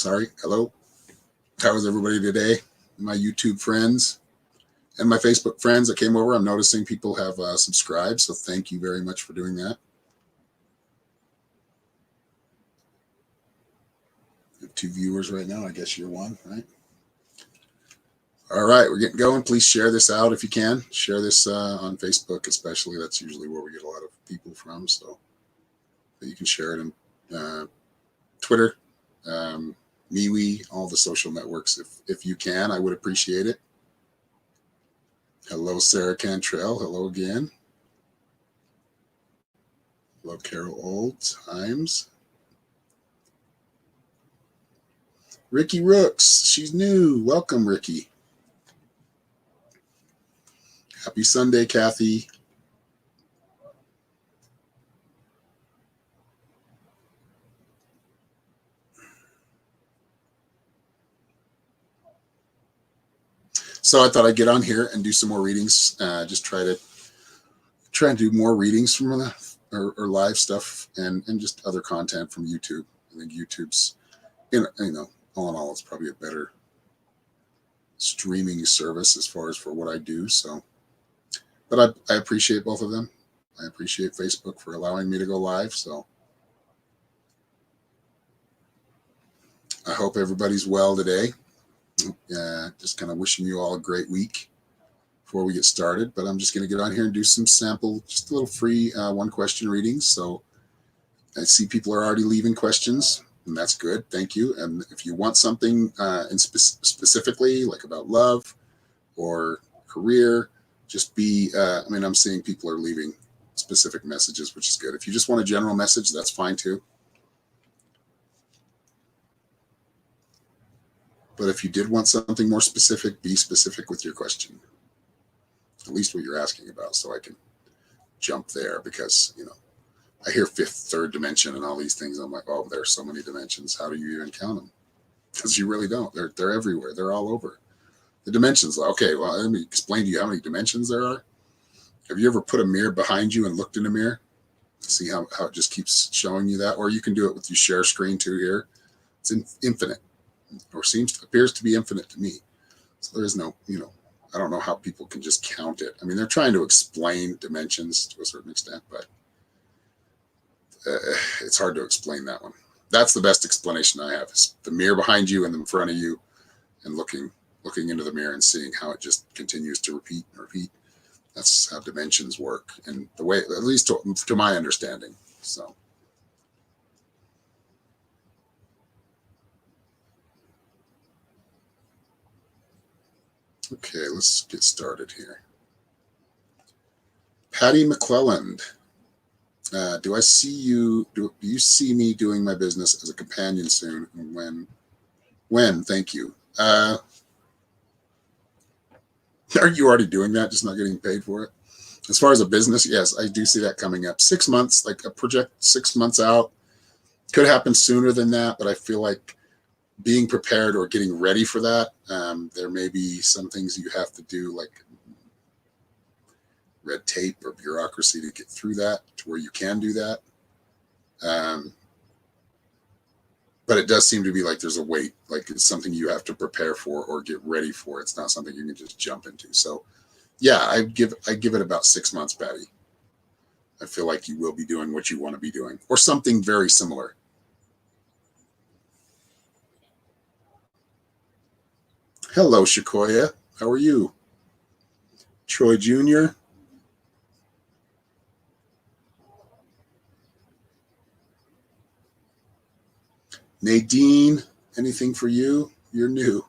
Sorry. Hello. How is everybody today? My YouTube friends and my Facebook friends that came over. I'm noticing people have subscribed, so thank you very much for doing that. I have 2 viewers right now. I guess you're one, right? All right, we're getting going. Please share this out if you can. Share this on Facebook, especially. That's usually where we get a lot of people from. So you can share it in Twitter, MeWe, all the social networks. If you can, I would appreciate it. Hello, Sarah Cantrell. Hello again. Hello, Carol Old Times. Ricky Rooks. She's new. Welcome, Ricky. Happy Sunday, Kathy. So I thought I'd get on here and do some more readings. Just try and do more readings from or live stuff and just other content from YouTube. I think YouTube's, all in all, it's probably a better streaming service as far as for what I do. So, but I appreciate both of them. I appreciate Facebook for allowing me to go live. So I hope everybody's well today. Just kind of wishing you all a great week before we get started. But I'm just going to get on here and do some sample, just a little free one question readings. So I see people are already leaving questions, and that's good. Thank you. And if you want something specifically, like about love or career, just I'm seeing people are leaving specific messages, which is good. If you just want a general message, that's fine too. But if you did want something more specific, be specific with your question, at least what you're asking about, so I can jump there, because, I hear fifth, third dimension and all these things. I'm like, oh, there's so many dimensions. How do you even count them? Because you really don't. They're everywhere. They're all over. The dimensions. Okay, well, let me explain to you how many dimensions there are. Have you ever put a mirror behind you and looked in a mirror? See how it just keeps showing you that? Or you can do it with your share screen too here. It's infinite, or appears to be infinite to me. So there is no, I don't know how people can just count it. I mean, they're trying to explain dimensions to a certain extent, but it's hard to explain that one. That's the best explanation I have, is the mirror behind you and in front of you, and looking into the mirror and seeing how it just continues to repeat and repeat. That's how dimensions work, and the way, at least to my understanding. So. Okay, let's get started here. Patty McClelland. Do I see you? Do you see me doing my business as a companion soon? And when? Thank you. Are you already doing that? Just not getting paid for it? As far as a business, yes, I do see that coming up. 6 months, like a project 6 months out. Could happen sooner than that, but I feel like being prepared or getting ready for that. There may be some things you have to do, like red tape or bureaucracy, to get through that to where you can do that. But it does seem to be like there's a wait, like it's something you have to prepare for or get ready for. It's not something you can just jump into. So yeah, I give it about 6 months, Patty. I feel like you will be doing what you want to be doing, or something very similar. Hello, Shakoya. How are you? Troy Jr. Nadine, anything for you? You're new.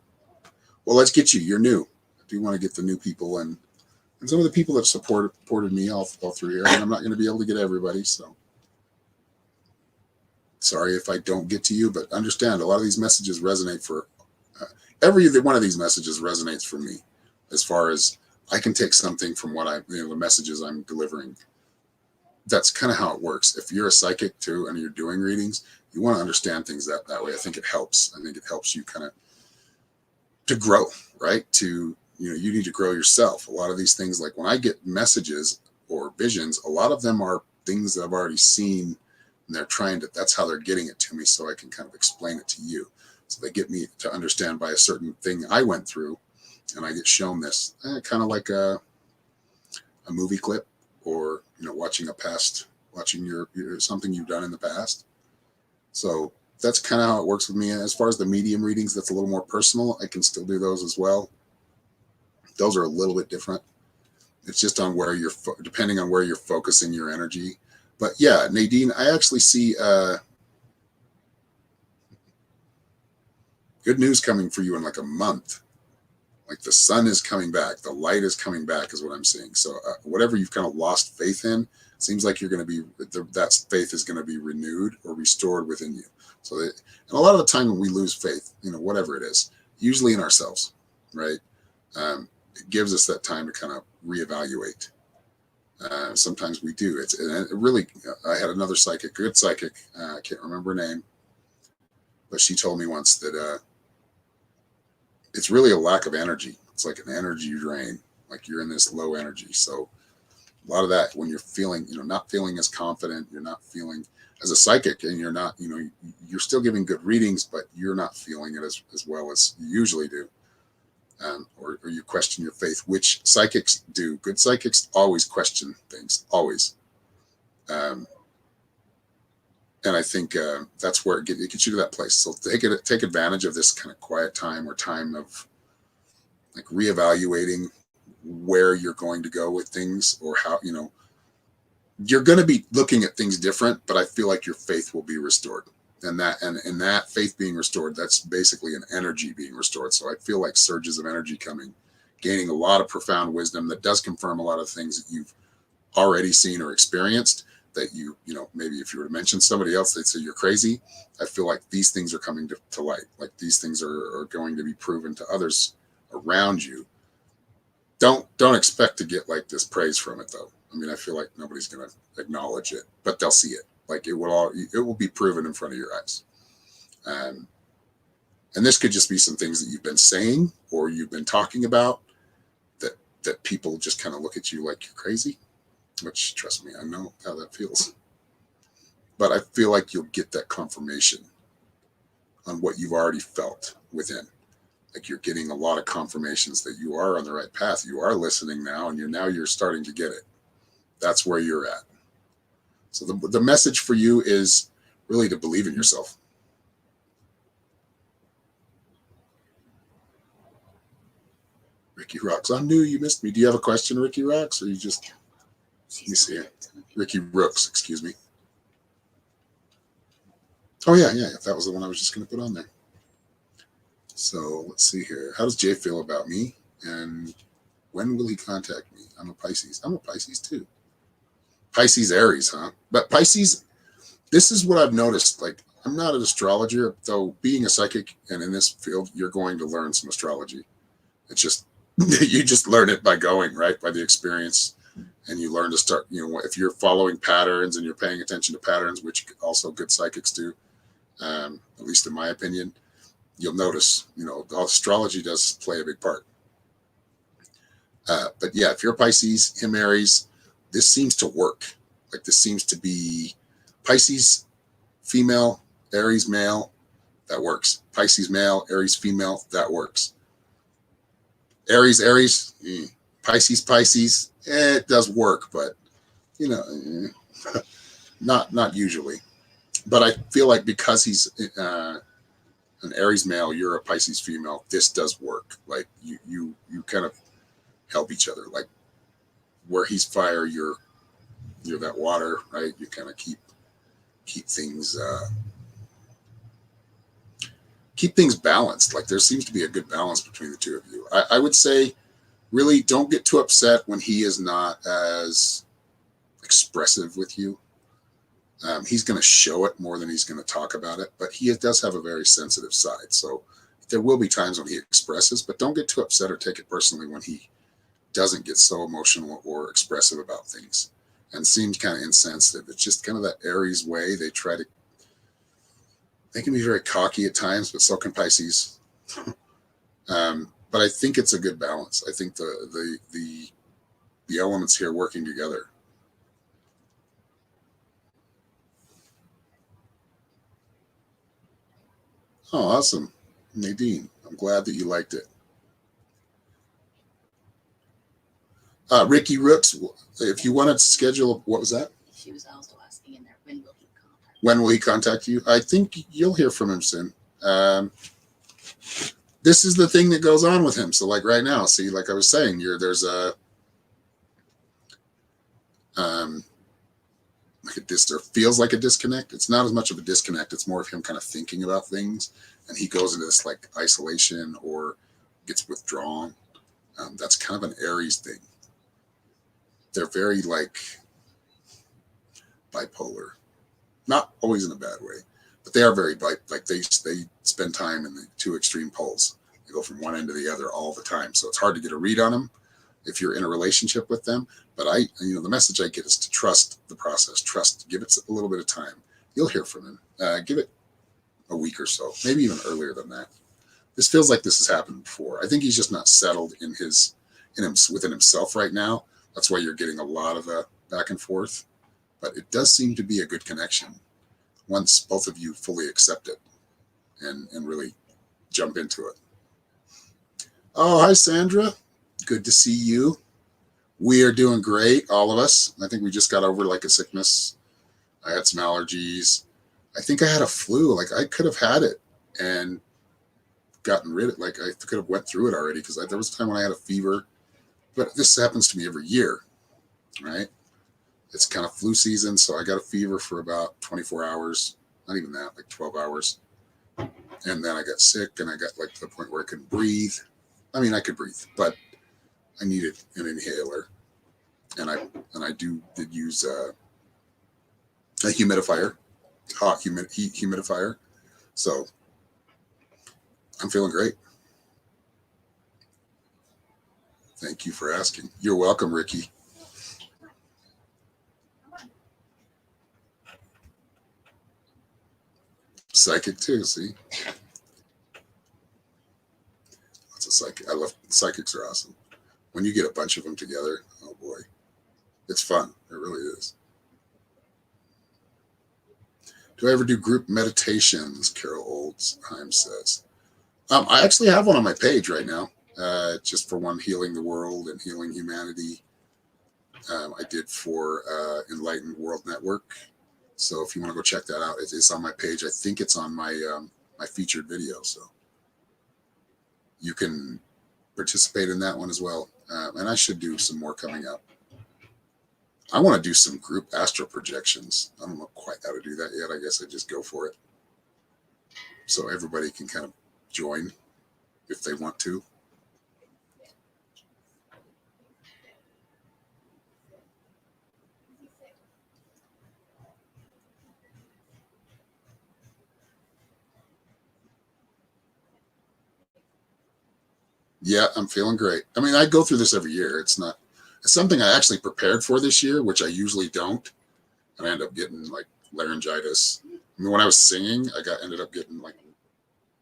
Well, let's get you. You're new. I do want to get the new people and some of the people that supported me all through here. And I'm not going to be able to get everybody, so sorry if I don't get to you. But understand, a lot of these messages resonate for every one of these messages resonates for me, as far as I can take something from what the messages I'm delivering. That's kind of how it works. If you're a psychic too and you're doing readings, you want to understand things that way. I think it helps. I think it helps you kind of to grow, right? You need to grow yourself. A lot of these things, like when I get messages or visions, a lot of them are things that I've already seen, and that's how they're getting it to me, so I can kind of explain it to you. So they get me to understand by a certain thing I went through, and I get shown this, kind of like a movie clip, or watching your something you've done in the past. So that's kind of how it works with me. As far as the medium readings, that's a little more personal. I can still do those as well. Those are a little bit different. It's just on where you're depending on where you're focusing your energy. But yeah, Nadine, I actually see good news coming for you in like a month. Like the sun is coming back, the light is coming back, is what I'm seeing. So whatever you've kind of lost faith in, seems like you're going to be that faith is going to be renewed or restored within you. So and a lot of the time when we lose faith, whatever it is, usually in ourselves, right? It gives us that time to kind of reevaluate. Sometimes we do. Really, I had another psychic, good psychic. I can't remember her name, but she told me once that it's really a lack of energy. It's like an energy drain. Like you're in this low energy. So a lot of that, when you're feeling, not feeling as confident, you're not feeling as a psychic, and you're not, you're still giving good readings, but you're not feeling it as well as you usually do. Or you question your faith, which psychics do. Good psychics always question things, always. And I think that's where it gets you to that place. So take advantage of this kind of quiet time, or time of like reevaluating where you're going to go with things, or how, you're going to be looking at things different, but I feel like your faith will be restored. And that faith being restored, that's basically an energy being restored. So I feel like surges of energy coming, gaining a lot of profound wisdom that does confirm a lot of things that you've already seen or experienced, that maybe if you were to mention somebody else, they'd say you're crazy. I feel like these things are coming to light. Like these things are going to be proven to others around you. Don't expect to get like this praise from it, though. I mean, I feel like nobody's going to acknowledge it, but they'll see it. Like it will be proven in front of your eyes. And this could just be some things that you've been saying or you've been talking about that people just kind of look at you like you're crazy, which, trust me, I know how that feels. But I feel like you'll get that confirmation on what you've already felt within. Like you're getting a lot of confirmations that you are on the right path. You are listening now, and you're starting to get it. That's where you're at. So the message for you is really to believe in yourself. Ricky Rocks. I knew you missed me. Do you have a question, Ricky Rocks, or you just? Let me see it. Ricky Rooks, excuse me. Oh yeah. That was the one I was just going to put on there. So let's see here. How does Jay feel about me? And when will he contact me? I'm a Pisces. I'm a Pisces too. Pisces Aries, huh? But Pisces, this is what I've noticed. Like, I'm not an astrologer, though being a psychic and in this field, you're going to learn some astrology. It's just, you just learn it by going, right? By the experience. And you learn to start, if you're following patterns and you're paying attention to patterns, which also good psychics do, at least in my opinion, you'll notice, astrology does play a big part. But yeah, if you're Pisces, him Aries, this seems to work. Like this seems to be Pisces female, Aries male, that works. Pisces male, Aries female, that works. Aries, Pisces, it does work, but not usually. But I feel like because he's an Aries male, you're a Pisces female, this does work. Like you kind of help each other. Like where he's fire, you're that water, right? You kind of keep things balanced. Like there seems to be a good balance between the two of you. I would say really don't get too upset when he is not as expressive with you. He's going to show it more than he's going to talk about it, but he does have a very sensitive side. So there will be times when he expresses, but don't get too upset or take it personally when he doesn't get so emotional or expressive about things and seems kind of insensitive. It's just kind of that Aries way. They can be very cocky at times, but so can Pisces. But I think it's a good balance. I think the elements here working together. Oh, awesome. Nadine, I'm glad that you liked it. Ricky Rooks, if you wanted to schedule, what was that? She was also asking in there, when will he contact? When will he contact you? I think you'll hear from him soon. This is the thing that goes on with him. So like right now, see, like I was saying, there's a like or feels like a disconnect. It's not as much of a disconnect. It's more of him kind of thinking about things, and he goes into this like isolation or gets withdrawn. That's kind of an Aries thing. They're very like bipolar, not always in a bad way, but they are very like they spend time in the two extreme poles. They go from one end to the other all the time, so it's hard to get a read on them if you're in a relationship with them. But the message I get is to trust the process, give it a little bit of time. You'll hear from him. Give it a week or so, maybe even earlier than that. This feels like this has happened before. I think he's just not settled within himself right now. That's why you're getting a lot of back and forth. But it does seem to be a good connection once both of you fully accept it and really jump into it. Oh, hi, Sandra. Good to see you. We are doing great, all of us. I think we just got over like a sickness. I had some allergies. I think I had a flu. Like I could have had it and gotten rid of it. Like I could have went through it already because there was a time when I had a fever. But this happens to me every year, right? It's kind of flu season, so I got a fever for about 24 hours. Not even that, like 12 hours. And then I got sick, and I got like to the point where I couldn't breathe. I mean, I could breathe, but I needed an inhaler, and I did use a humidifier, hot heat humidifier. So I'm feeling great. Thank you for asking. You're welcome, Ricky. Psychic too, see? Lots of psychic. I love psychics are awesome. When you get a bunch of them together, oh boy, it's fun. It really is. Do I ever do group meditations? Carol Oldsheim says. I actually have one on my page right now, just for one, healing the world and healing humanity. I did for Enlightened World Network. So if you want to go check that out, it's on my page. I think it's on my my featured video. So you can participate in that one as well. And I should do some more coming up. I want to do some group astral projections. I don't know quite how to do that yet. I guess I just go for it. So everybody can kind of join if they want to. Yeah, I'm feeling great. I mean, I go through this every year. It's something I actually prepared for this year, which I usually don't. And I end up getting like laryngitis. I mean, when I was singing, ended up getting like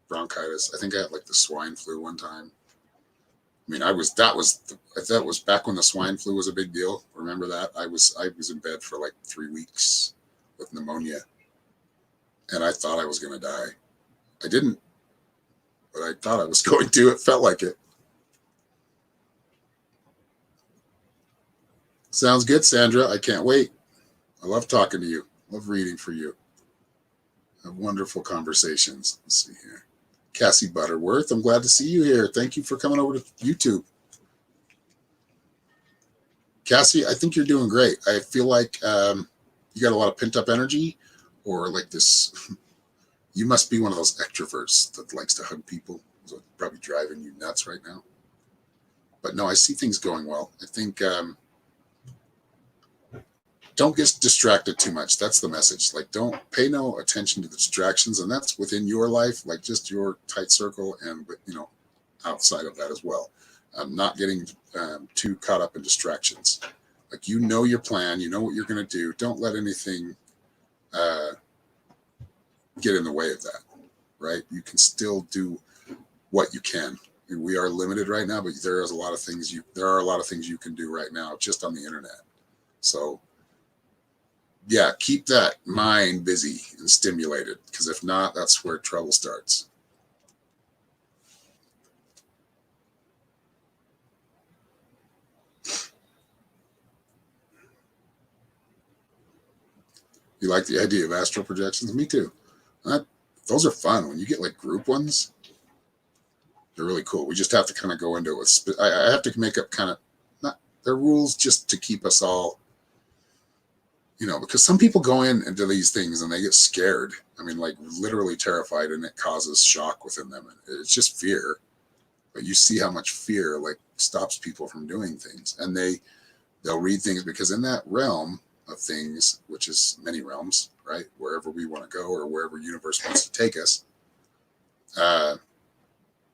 bronchitis. I think I had like the swine flu one time. I mean, that was back when the swine flu was a big deal. Remember that? I was in bed for like 3 weeks with pneumonia, and I thought I was going to die. I didn't, but I thought I was going to. It felt like it. Sounds good, Sandra. I can't wait. I love talking to you. Love reading for you. Have wonderful conversations. Let's see here. Cassie Butterworth, I'm glad to see you here. Thank you for coming over to YouTube. Cassie, I think you're doing great. I feel like you got a lot of pent-up energy, or like this. You must be one of those extroverts that likes to hug people. So probably driving you nuts right now. But no, I see things going well. I think don't get distracted too much. That's the message. Like, don't pay no attention to the distractions, and that's within your life, like just your tight circle, and outside of that as well. Not getting too caught up in distractions. Like, your plan, you know what you're going to do. Don't let anything get in the way of that. Right? You can still do what you can. We are limited right now, but there are a lot of things you can do right now just on the internet. So yeah, keep that mind busy and stimulated, because if not, that's where trouble starts. You like the idea of astral projections? Me too. Those are fun. When you get like group ones, they're really cool. We just have to kind of go into it with, I have to make up kind of, not their rules just to keep us all, because some people go into these things and they get scared. I mean, like literally terrified, and it causes shock within them. It's just fear. But you see how much fear like stops people from doing things. And they'll read things because in that realm of things, which is many realms, right? Wherever we want to go or wherever universe wants to take us,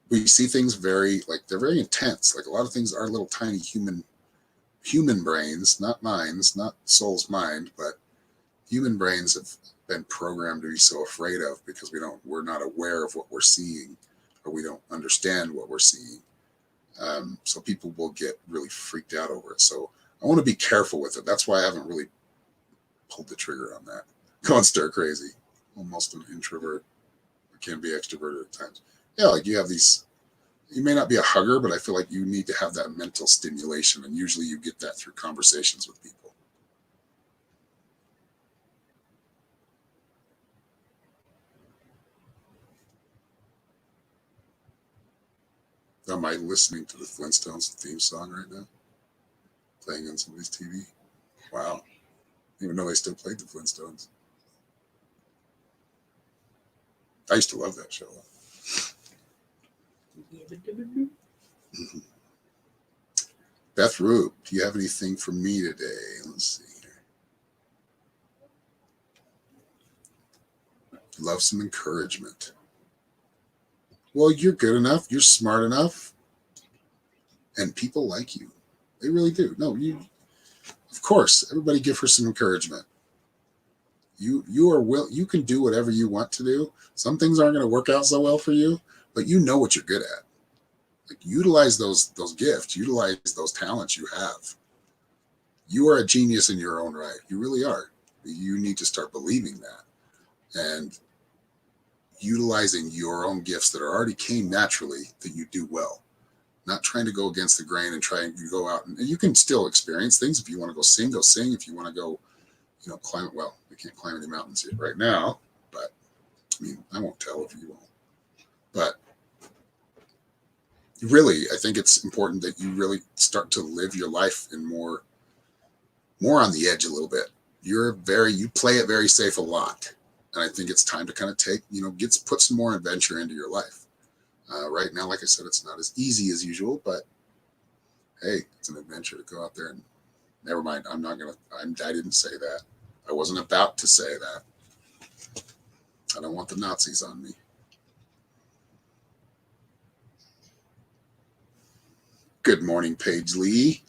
we see things they're very intense. Like a lot of things are little tiny human brains, not minds, not soul's mind, but human brains have been programmed to be so afraid of because we're not aware of what we're seeing, or we don't understand what we're seeing. So people will get really freaked out over it. So I want to be careful with it. That's why I haven't really pulled the trigger on that. Going stir crazy. Almost an introvert. I can be extroverted at times. Yeah, like you have these, you may not be a hugger, but I feel like you need to have that mental stimulation. And usually you get that through conversations with people. Am I listening to the Flintstones theme song right now? Playing on somebody's TV? Wow. Even though they still played the Flintstones. I used to love that show. Mm-hmm. Beth Roop, do you have anything for me today? Let's see here. Love some encouragement. Well, you're good enough. You're smart enough. And people like you. They really do. No, of course, everybody give her some encouragement. You can do whatever you want to do. Some things aren't going to work out so well for you, but you know what you're good at. Like utilize those gifts, utilize those talents you have. You are a genius in your own right. You really are. You need to start believing that and utilizing your own gifts that already came naturally that you do well. Not trying to go against the grain and try and go out and you can still experience things. If you want to go sing, go sing. If you want to go, climb, well, we can't climb any mountains yet right now, but I mean, I won't tell if you won't. But really, I think it's important that you really start to live your life in more on the edge a little bit. You play it very safe a lot. And I think it's time to kind of put some more adventure into your life. Right now, like I said, it's not as easy as usual, but hey, it's an adventure to go out there and never mind. I didn't say that. I wasn't about to say that. I don't want the Nazis on me. Good morning, Paige Lee.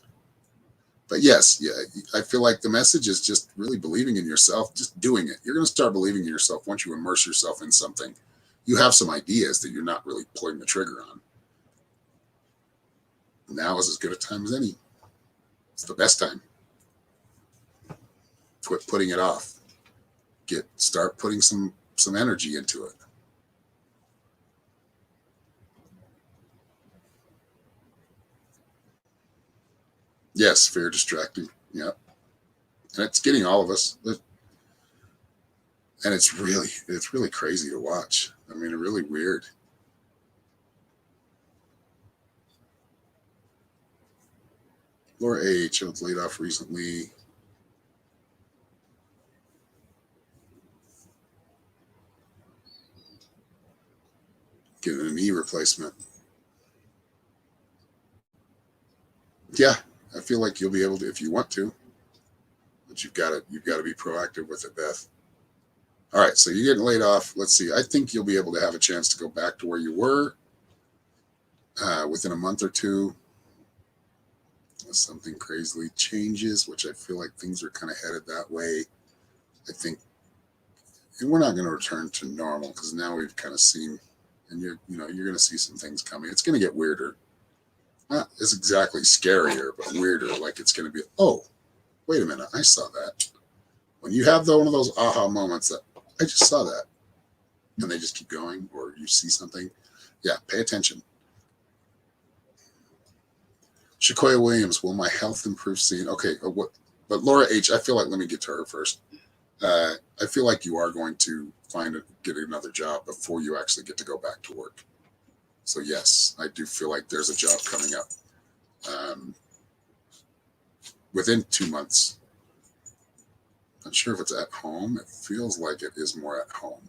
But yes, yeah, I feel like the message is just really believing in yourself, just doing it. You're going to start believing in yourself once you immerse yourself in something. You have some ideas that you're not really pulling the trigger on. Now is as good a time as any. It's the best time. Quit putting it off. Start putting some energy into it. Yes, fear distracting. Yeah. And it's getting all of us. And it's really crazy to watch. I mean, really weird. Laura H. was laid off recently. Getting a knee replacement. Yeah, I feel like you'll be able to if you want to. But you've got to be proactive with it, Beth. All right, so you're getting laid off. Let's see. I think you'll be able to have a chance to go back to where you were within a month or two. Unless something crazily changes, which I feel like things are kind of headed that way. I think, and we're not going to return to normal because now we've kind of seen, and you're going to see some things coming. It's going to get weirder. Not as exactly scarier, but weirder. Like it's going to be, oh, wait a minute, I saw that. When you have one of those aha moments that I just saw that, and they just keep going, or you see something, yeah, pay attention. Shakoya Williams, will my health improve soon? Okay, but Laura H, I feel like let me get to her first. I feel like you are going to get another job before you actually get to go back to work. So yes, I do feel like there's a job coming up within 2 months. Not sure if it's at home. It feels like it is more at home.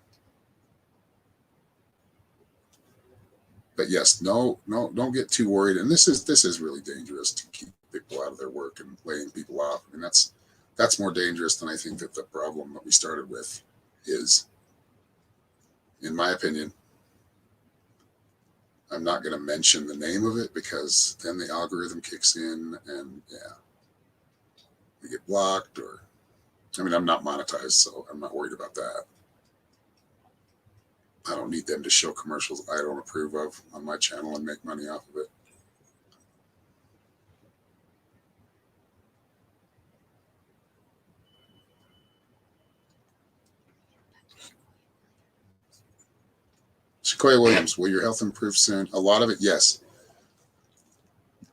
But yes, no, don't get too worried. And this is really dangerous to keep people out of their work and laying people off. I mean, that's more dangerous than I think that the problem that we started with is, in my opinion. I'm not going to mention the name of it because then the algorithm kicks in and yeah, we get blocked or, I mean, I'm not monetized, so I'm not worried about that. I don't need them to show commercials I don't approve of on my channel and make money off of it. Sequoia Williams, will your health improve soon? A lot of it, yes.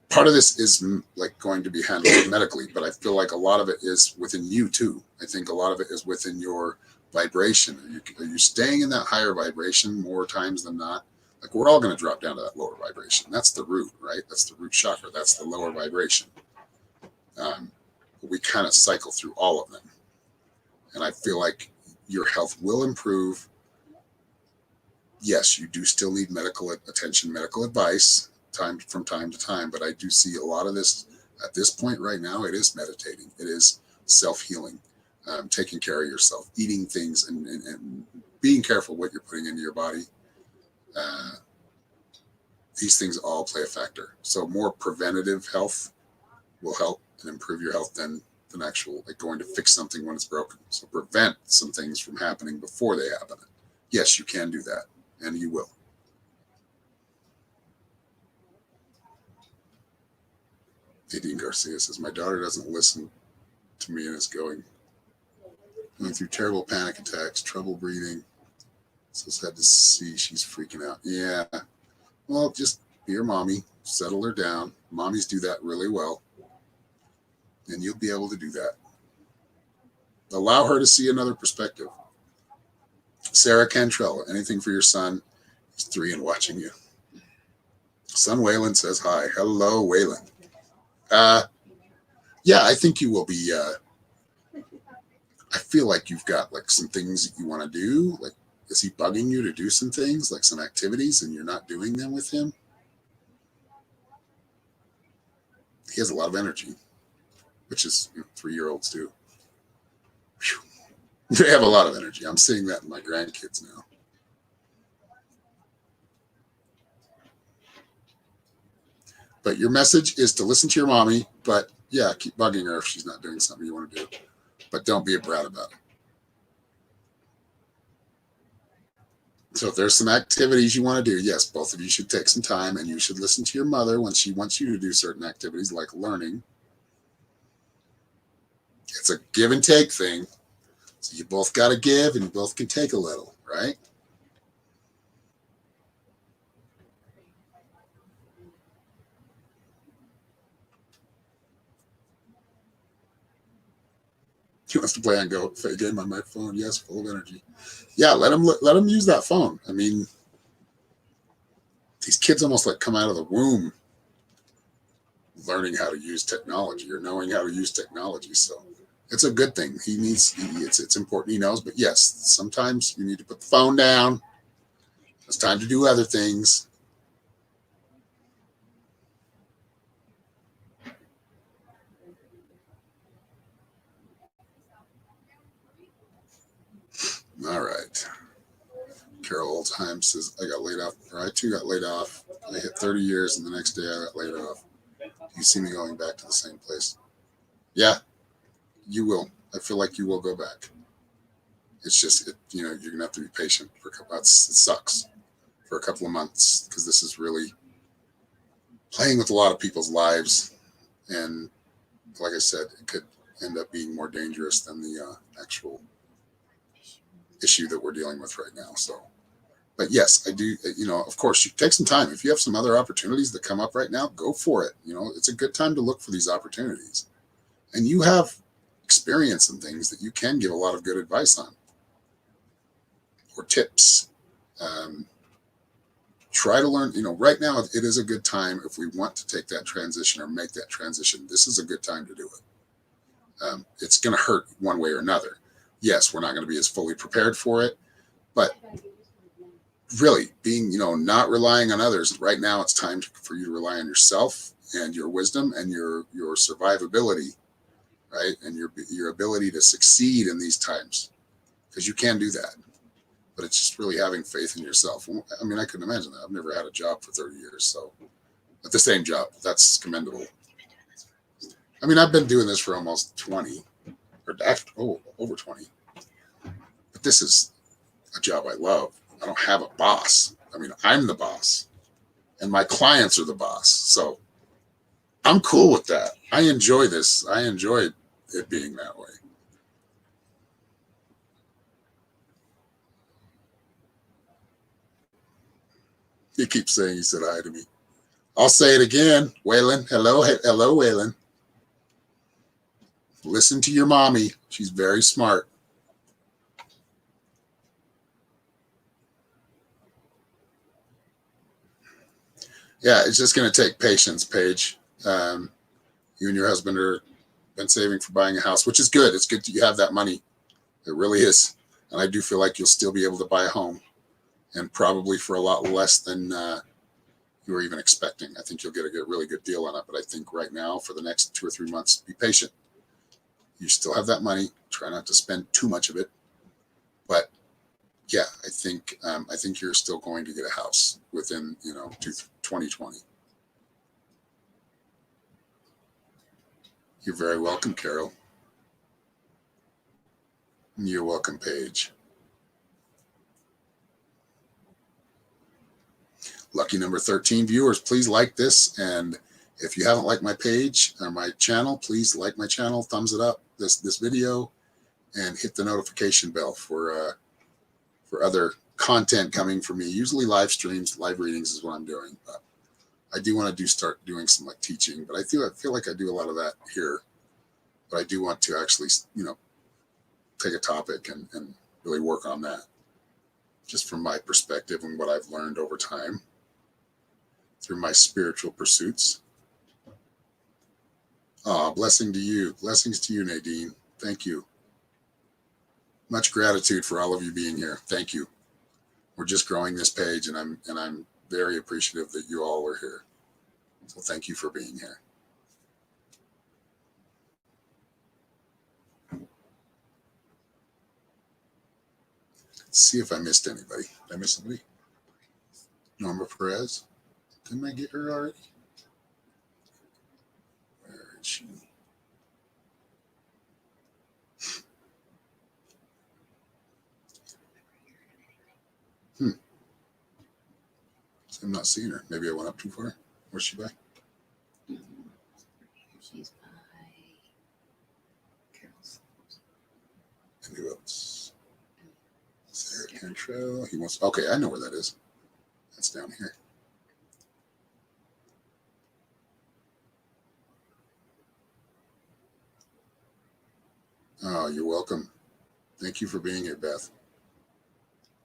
Part of this is like going to be handled medically, but I feel like a lot of it is within you too. I think a lot of it is within your vibration. Are you staying in that higher vibration more times than not? Like we're all going to drop down to that lower vibration. That's the root, right? That's the root chakra. That's the lower vibration. We kind of cycle through all of them. And I feel like your health will improve. Yes, you do still need medical attention, medical advice from time to time, but I do see a lot of this at this point right now. It is meditating. It is self-healing, taking care of yourself, eating things and being careful what you're putting into your body. These things all play a factor. So more preventative health will help and improve your health than actual like going to fix something when it's broken. So prevent some things from happening before they happen. Yes, you can do that. And you will. Nadine Garcia says, my daughter doesn't listen to me and is going through terrible panic attacks, trouble breathing. So sad to see she's freaking out. Yeah. Well, just be her mommy, settle her down. Mommies do that really well. And you'll be able to do that. Allow her to see another perspective. Sarah Cantrell, anything for your son? He's 3 and watching you. Son Waylon says hi. Hello, Waylon. Yeah, I think you will be. I feel like you've got like some things that you want to do. Like, is he bugging you to do some things, like some activities, and you're not doing them with him? He has a lot of energy, which is 3-year-olds do. Whew. They have a lot of energy. I'm seeing that in my grandkids now. But your message is to listen to your mommy, but yeah, keep bugging her if she's not doing something you want to do. But don't be a brat about it. So if there's some activities you want to do, yes, both of you should take some time and you should listen to your mother when she wants you to do certain activities like learning. It's a give and take thing. So you both got to give and you both can take a little, right? He wants to play on Go game on my phone. Yes, full of energy. Yeah, let him use that phone. I mean, these kids almost like come out of the womb learning how to use technology or knowing how to use technology. So it's a good thing. It's important he knows. But yes, sometimes you need to put the phone down. It's time to do other things. All right. Carol Oldheim says, I got laid off, or I too got laid off. I hit 30 years and the next day I got laid off. You see me going back to the same place. Yeah, you will. I feel like you will go back. It's just, you're going to have to be patient for a couple, it sucks for a couple of months because this is really playing with a lot of people's lives. And like I said, it could end up being more dangerous than the actual issue that we're dealing with right now. So, but yes, I do, of course, you take some time. If you have some other opportunities that come up right now, go for it. It's a good time to look for these opportunities. And you have experience and things that you can give a lot of good advice on or tips. Try to learn, right now it is a good time if we want to take that transition or make that transition. This is a good time to do it. It's going to hurt one way or another. Yes, we're not going to be as fully prepared for it, but really being, not relying on others. Right now it's time for you to rely on yourself and your wisdom and your survivability, right? And your ability to succeed in these times, because you can do that. But it's just really having faith in yourself. I mean, I couldn't imagine that. I've never had a job for 30 years. So at the same job, that's commendable. I mean, I've been doing this for almost 20 or over 20. But this is a job I love. I don't have a boss. I mean, I'm the boss and my clients are the boss. So I'm cool with that. I enjoy this. I enjoy it being that way. He keeps saying he said hi to me. I'll say it again. Waylon. Hello, Waylon. Listen to your mommy. She's very smart. Yeah, it's just going to take patience, Paige. You and your husband are been saving for buying a house, which is good. It's good that you have that money. It really is. And I do feel like you'll still be able to buy a home, and probably for a lot less than you were even expecting. I think you'll get a really good deal on it. But I think right now, for the next 2 or 3 months, be patient. You still have that money. Try not to spend too much of it. But yeah, I think you're still going to get a house within 2020. You're very welcome, Carol. You're welcome, Paige. Lucky number 13 viewers, please like this. And if you haven't liked my page or my channel, please like my channel, thumbs it up, this video, and hit the notification bell for other content coming from me. Usually live streams, live readings is what I'm doing. But I do want to start doing some like teaching, but I feel like I do a lot of that here. But I do want to actually, take a topic and really work on that, just from my perspective and what I've learned over time through my spiritual pursuits. Blessings to you, Nadine. Thank you. Much gratitude for all of you being here. Thank you. We're just growing this page, and I'm very appreciative that you all are here. So thank you for being here. Let's see if I missed anybody. Did I miss somebody? Norma Perez. Didn't I get her already? Where is she? I'm not seeing her. Maybe I went up too far. Where's she by? She's by Carol's. And who else? Sarah Cantrell. He wants. Okay, I know where that is. That's down here. Oh, you're welcome. Thank you for being here, Beth.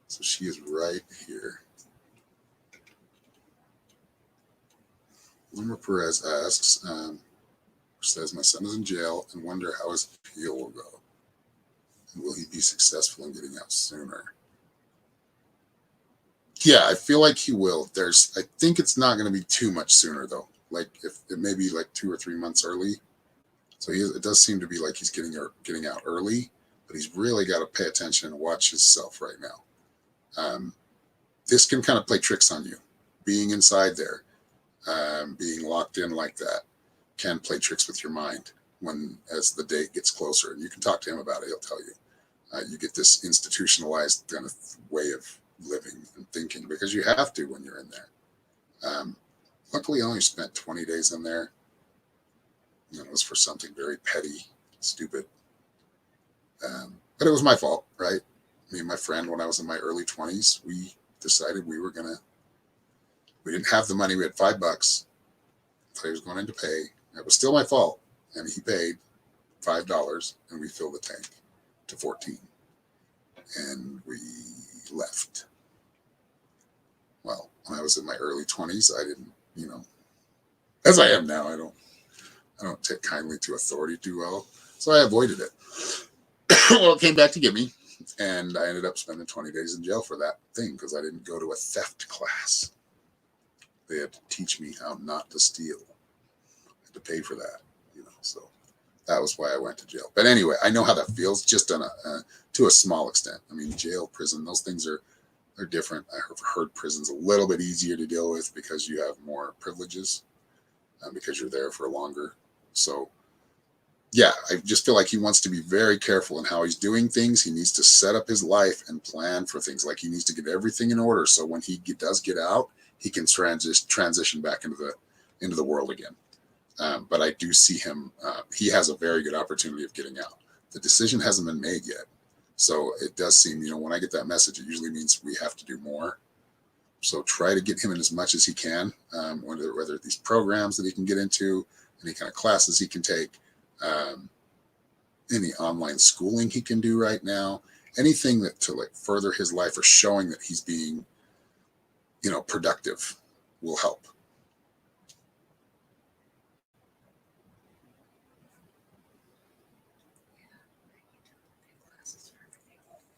So she is right here. Wilmer Perez asks, says, my son is in jail and wonder how his appeal will go. And will he be successful in getting out sooner? Yeah, I feel like he will. I think it's not going to be too much sooner, though. Like, if it may be like 2 or 3 months early. So it does seem to be like he's getting out early, but he's really got to pay attention and watch himself right now. This can kind of play tricks on you. Being inside there, being locked in like that, can play tricks with your mind as the date gets closer. And you can talk to him about it. He'll tell you. You get this institutionalized kind of way of living and thinking because you have to when you're in there. Luckily, I only spent 20 days in there. It was for something very petty, stupid. But it was my fault, right? Me and my friend, when I was in my early 20s, we decided we didn't have the money. We had $5. Thought he was going in to pay. It was still my fault. And he paid. $5 and we filled the tank to 14 and we left. Well, when I was in my early 20s, I didn't, as I am now, I don't take kindly to authority too well. So I avoided it. Well, it came back to get me, and I ended up spending 20 days in jail for that thing because I didn't go to a theft class. They had to teach me how not to steal. I had to pay for that, so that was why I went to jail. But anyway, I know how that feels, just on to a small extent. I mean, jail, prison, those things they're different. I've heard prison's a little bit easier to deal with because you have more privileges, because you're there for longer. So yeah, I just feel like he wants to be very careful in how he's doing things. He needs to set up his life and plan for things. Like, he needs to get everything in order so when he does get out, he can transition back into the world again. But I do see him. He has a very good opportunity of getting out. The decision hasn't been made yet, so it does seem. When I get that message, it usually means we have to do more. So try to get him in as much as he can. Whether these programs that he can get into, any kind of classes he can take. Any online schooling he can do right now, anything that to further his life or showing that he's being, productive will help.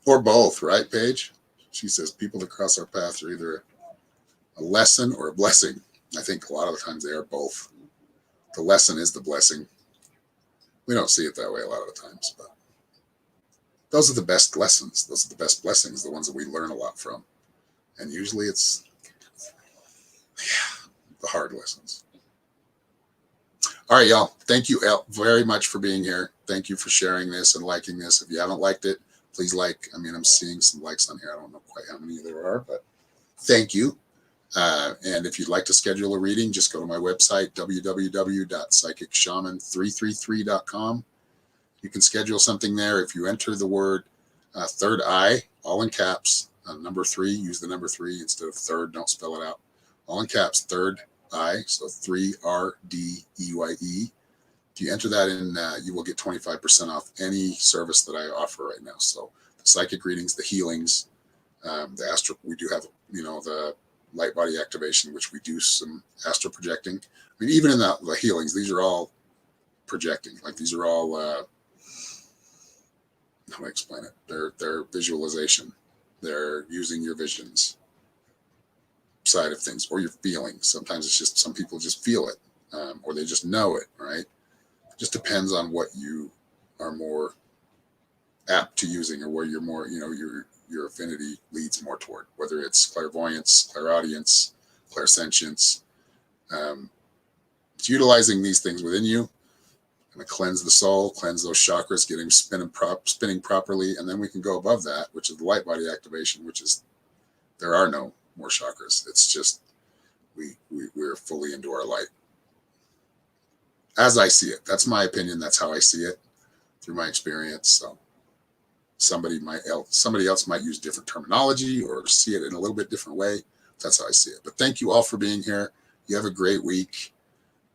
Or both, right, Paige? She says people that cross our path are either a lesson or a blessing. I think a lot of the times they are both. The lesson is the blessing. We don't see it that way a lot of the times, but those are the best lessons. Those are the best blessings, the ones that we learn a lot from. And usually it's the hard lessons. All right, y'all. Thank you very much for being here. Thank you for sharing this and liking this. If you haven't liked it, please like. I'm seeing some likes on here. I don't know quite how many there are, but thank you. And if you'd like to schedule a reading, just go to my website, www.psychicshaman333.com. You can schedule something there. If you enter the word third eye, all in caps, number 3, use the number 3 instead of third. Don't spell it out. All in caps, third eye, so 3RDEYE. If you enter that in, you will get 25% off any service that I offer right now. So the psychic readings, the healings, the astral, we do have, the light body activation, which we do some astral projecting. Even in the healings, these are all projecting. These are all, how do I explain it? They're visualization. They're using your visions side of things, or your feelings. Sometimes it's just, some people just feel it, or they just know it, right? It just depends on what you are more apt to using, or where you're more, your affinity leads more toward, whether it's clairvoyance, clairaudience, clairsentience. It's utilizing these things within you, going to cleanse the soul, cleanse those chakras, get them spinning properly, and then we can go above that, which is the light body activation, which is, there are no more chakras. It's just we're fully into our light. As I see it, that's my opinion. That's how I see it through my experience. So somebody else might use different terminology or see it in a little bit different way. That's how I see it. But thank you all for being here. You have a great week,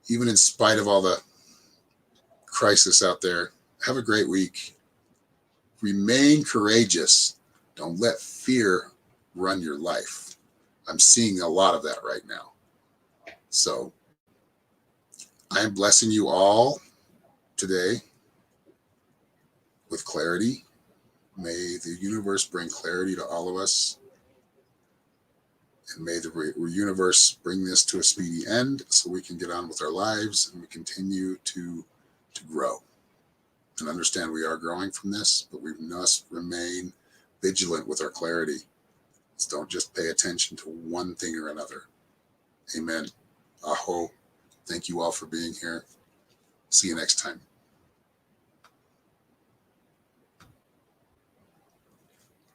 even in spite of all the crisis out there. Have a great week. Remain courageous. Don't let fear run your life. I'm seeing a lot of that right now. So I'm blessing you all today with clarity. May the universe bring clarity to all of us. And may the universe bring this to a speedy end so we can get on with our lives and we continue to grow. And understand we are growing from this, but we must remain vigilant with our clarity. So don't just pay attention to one thing or another. Amen. Aho. Thank you all for being here. See you next time.